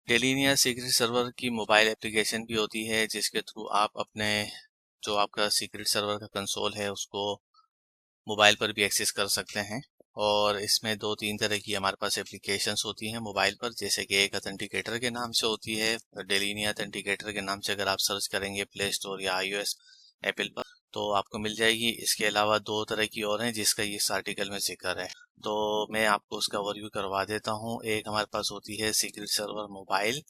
डेलिनिया secret server की mobile application भी होती है, जिसके थ्रू आप अपने जो आपका सीक्रेट सर्वर का कंसोल है उसको मोबाइल पर भी एक्सेस कर सकते हैं। और इसमें 2-3 तरह की हमारे पास एप्लीकेशंस होती हैं मोबाइल पर, जैसे कि एक ऑथेंटिकेटर के नाम से होती है, डेलिनिया ऑथेंटिकेटर के नाम से अगर आप सर्च करेंगे प्ले स्टोर या iOS एप्पल पर तो आपको मिल जाएगी। इसके अलावा 2 तरह की और हैं जिसका इस आर्टिकल में जिक्र है, तो मैं आपको उसका ओवरव्यू करवा देता हूँ। एक हमारे पास होती है सीक्रेट सर्वर मोबाइल,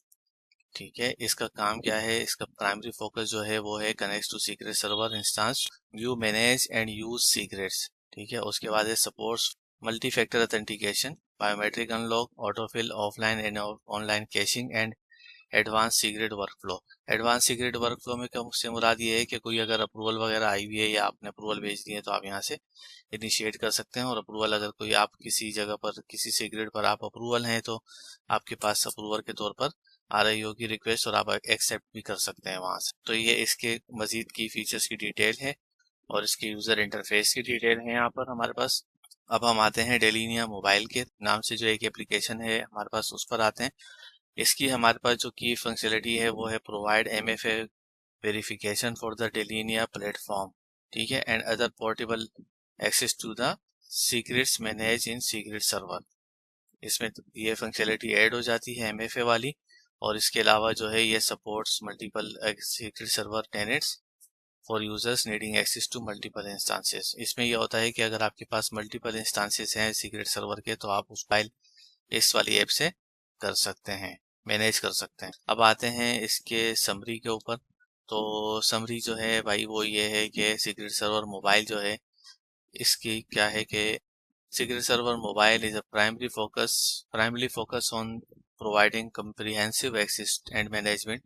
ठीक है। इसका काम क्या है, इसका प्राइमरी फोकस जो है वो है connect to secret server instance, view manage and use secrets, ठीक है। उसके बाद है supports multi factor authentication, biometric unlock, autofill, offline and online caching and advance secret workflow. Advance secret workflow में कम से मुराद ये है कि कोई अगर अप्रूवल वगैरह आई हुई है या आपने अप्रूवल भेज दी है तो आप यहाँ से इनिशिएट कर सकते हैं। और अप्रूवल अगर कोई आप किसी जगह पर किसी सीक्रेट पर आप अप्रूवल हैं तो आपके पास अप्रूवल के तौर पर आ रही होगी रिक्वेस्ट और आप एक्सेप्ट भी कर सकते हैं वहां से। तो ये इसके मजीद की फीचर्स की डिटेल है और इसके यूजर इंटरफेस की डिटेल है यहाँ पर हमारे पास। अब हम आते हैं डेलिनिया मोबाइल के नाम से जो एक एप्लीकेशन है हमारे पास, उस पर आते हैं। इसकी हमारे पास जो की फंक्शनलिटी है वो है provide MFA verification for the Delinea platform, ठीक है, and other portable access to the secrets manage in secret server. इसमें ये फंक्शनलिटी ऐड हो जाती है MFA वाली। और इसके अलावा जो है ये supports multiple secret server tenants for users needing access to multiple instances. इसमें यह होता है कि अगर आपके पास मल्टीपल इंस्टांसेस हैं सीक्रेट सर्वर के तो आप उस फाइल इस वाली ऐप से कर सकते हैं, मैनेज कर सकते हैं। अब आते हैं इसके समरी के ऊपर। तो समरी जो है भाई वो ये है कि सीक्रेट सर्वर मोबाइल जो है इसकी क्या है कि secret server mobile is a primarily focus on providing comprehensive access and management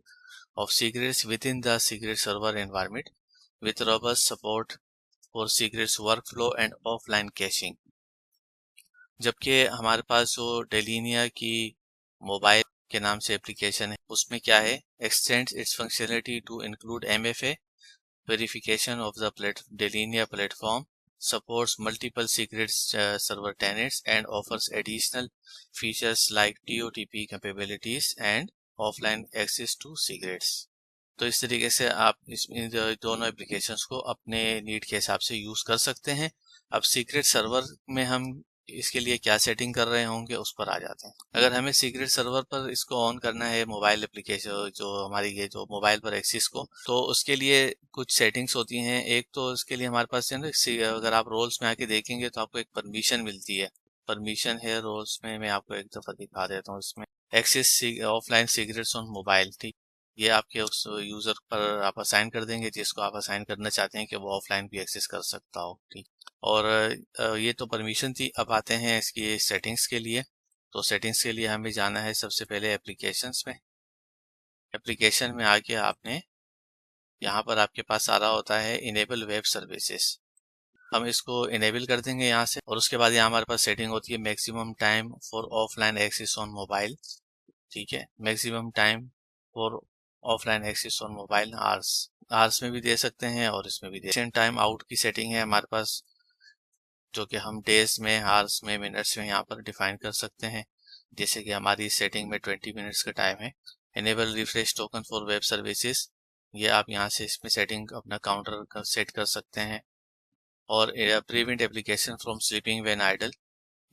of secrets within the secret server environment with robust support for secrets workflow and offline caching। जबकि हमारे पास जो डेलिनिया की मोबाइल के नाम से एप्लीकेशन है उसमें क्या है, extends its functionality to include MFA verification of the Delinea platform, supports multiple secret server tenants and offers additional features like TOTP capabilities and offline access to secrets। तो इस तरीके से आप इन दोनों एप्लीकेशंस को अपने नीड के हिसाब से यूज कर सकते हैं। अब सीक्रेट सर्वर में हम इसके लिए क्या सेटिंग कर रहे होंगे उस पर आ जाते हैं। अगर हमें सीक्रेट सर्वर पर इसको ऑन करना है मोबाइल एप्लीकेशन जो हमारी ये जो मोबाइल पर एक्सेस को, तो उसके लिए कुछ सेटिंग्स होती हैं। एक तो इसके लिए हमारे पास है ना, अगर आप रोल्स में आके देखेंगे तो आपको एक परमिशन मिलती है। परमिशन है रोल्स में, मैं आपको एक दफा दिखा देता हूँ। इसमें access offline secrets on mobile, ठीक, ये आपके उस यूजर पर आप असाइन कर देंगे जिसको आप असाइन करना चाहते हैं कि वो ऑफलाइन भी एक्सेस कर सकता हो, ठीक। और ये तो परमिशन थी। अब आते हैं इसकी सेटिंग्स के लिए। तो सेटिंग्स के लिए हमें जाना है सबसे पहले एप्लीकेशंस में। एप्लीकेशन में आके आपने यहाँ पर आपके पास आ रहा होता है इनेबल वेब सर्विसेज, हम इसको इनेबल कर देंगे यहाँ से। और उसके बाद यहाँ हमारे पास सेटिंग होती है maximum time for offline access on mobile, ठीक है, maximum time for offline access on mobile hours में भी दे सकते हैं और इसमें भी दे। टाइम आउट की सेटिंग है हमारे पास जो कि हम डेज में, आवर्स में, मिनट्स में यहाँ पर डिफाइन कर सकते हैं। जैसे कि हमारी सेटिंग में 20 मिनट्स का टाइम है। Enable refresh token for web services, ये आप यहाँ से इसमें सेटिंग अपना काउंटर सेट कर सकते हैं। और prevent application from sleeping when idle,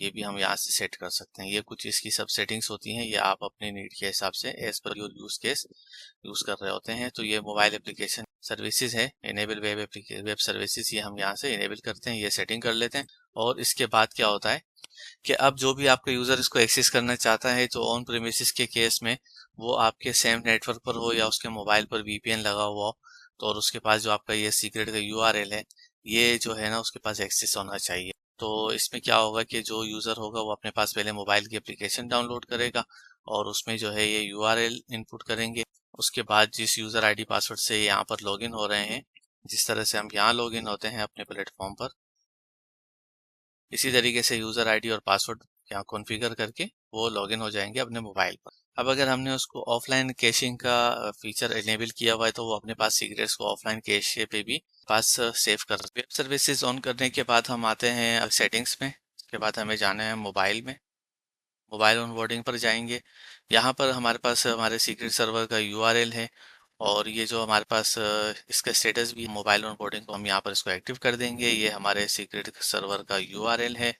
ये भी हम यहाँ से सेट कर सकते हैं। ये कुछ इसकी सब सेटिंग्स होती हैं, ये आप अपने नीड के हिसाब से as per your use case use कर रहे होते हैं। तो ये मोबाइल एप्लीकेशन सर्विसेज है, इनेबल वेब सर्विसेज, ये हम यहाँ से इनेबल करते हैं, ये सेटिंग कर लेते हैं। और इसके बाद क्या होता है कि अब जो भी आपका यूजर इसको एक्सेस करना चाहता है तो ऑन प्रीमिसेस के केस में वो आपके सेम नेटवर्क पर हो या उसके मोबाइल पर VPN लगा हुआ हो, तो और उसके पास जो आपका ये सीक्रेट का URL है ये जो है ना उसके पास एक्सेस होना चाहिए। तो इसमें क्या होगा कि जो यूजर होगा वो अपने पास पहले मोबाइल की एप्लीकेशन डाउनलोड करेगा और उसमें जो है ये URL इनपुट करेंगे। उसके बाद जिस यूजर ID पासवर्ड से यहाँ पर लॉगिन हो रहे हैं, जिस तरह से हम यहाँ लॉगिन होते हैं अपने प्लेटफॉर्म पर, इसी तरीके से यूजर आईडी और पासवर्ड यहाँ कॉन्फ़िगर करके वो लॉगिन हो जाएंगे अपने मोबाइल पर। अब अगर हमने उसको ऑफलाइन कैशिंग का फीचर इनेबल किया हुआ है तो वो अपने पास सीक्रेट्स को ऑफलाइन कैश पे भी पास सेव कर सकते हैं। वेब सर्विसेज ऑन करने के बाद हम आते हैं सेटिंग्स में। उसके बाद हमें जाना है मोबाइल में। मोबाइल ऑनबोर्डिंग पर जाएंगे। यहाँ पर हमारे पास हमारे सीक्रेट सर्वर का यूआरएल है, और ये जो हमारे पास इसका स्टेटस भी मोबाइल ऑनबोर्डिंग को हम यहाँ पर इसको एक्टिव कर देंगे। ये हमारे सीक्रेट सर्वर का यूआरएल है।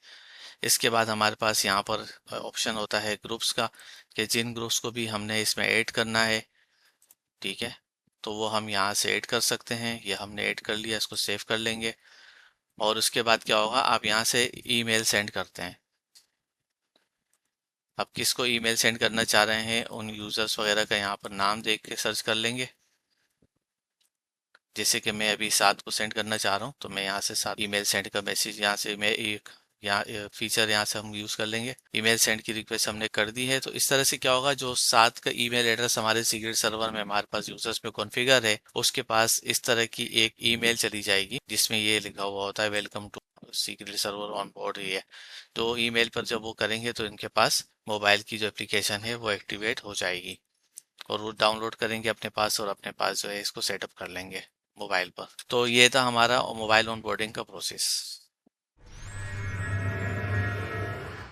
इसके बाद हमारे पास यहाँ पर ऑप्शन होता है ग्रुप्स का, कि जिन ग्रुप्स को भी हमने इसमें ऐड करना है, ठीक है, तो वो हम यहाँ से ऐड कर सकते हैं। ये हमने ऐड कर लिया, इसको सेव कर लेंगे। और उसके बाद क्या होगा, आप यहाँ से ईमेल सेंड करते हैं। आप किसको ईमेल सेंड करना चाह रहे हैं, उन यूजर्स वगैरह का यहाँ पर नाम देख के सर्च कर लेंगे। जैसे कि मैं अभी 7 को सेंड करना चाह रहा हूँ, तो मैं यहाँ से 7 ईमेल सेंड का मैसेज यहाँ से मैं एक यहाँ फीचर यहाँ से हम यूज कर लेंगे। ईमेल सेंड की रिक्वेस्ट हमने कर दी है। तो इस तरह से क्या होगा, जो 7 का ईमेल एड्रेस हमारे सीक्रेट सर्वर में हमारे पास यूजर्स में कॉन्फ़िगर है, उसके पास इस तरह की एक ईमेल चली जाएगी जिसमें ये लिखा हुआ होता है welcome to secret server on board. ये तो ईमेल पर जब वो करेंगे तो इनके पास मोबाइल की जो एप्लीकेशन है वो एक्टिवेट हो जाएगी, और वो डाउनलोड करेंगे अपने पास, और अपने पास जो है इसको सेटअप कर लेंगे मोबाइल पर। तो ये था हमारा मोबाइल ऑनबोर्डिंग का प्रोसेस।